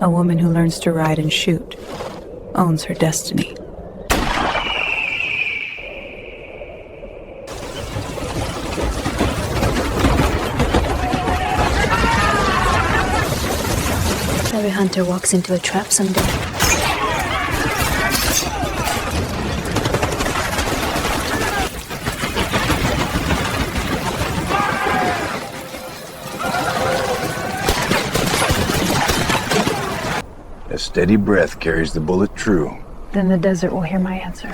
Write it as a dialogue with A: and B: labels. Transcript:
A: A woman who learns to ride and shoot owns her destiny.
B: Every hunter walks into a trap someday.
C: A steady breath carries the bullet true.
A: Then the desert will hear my answer.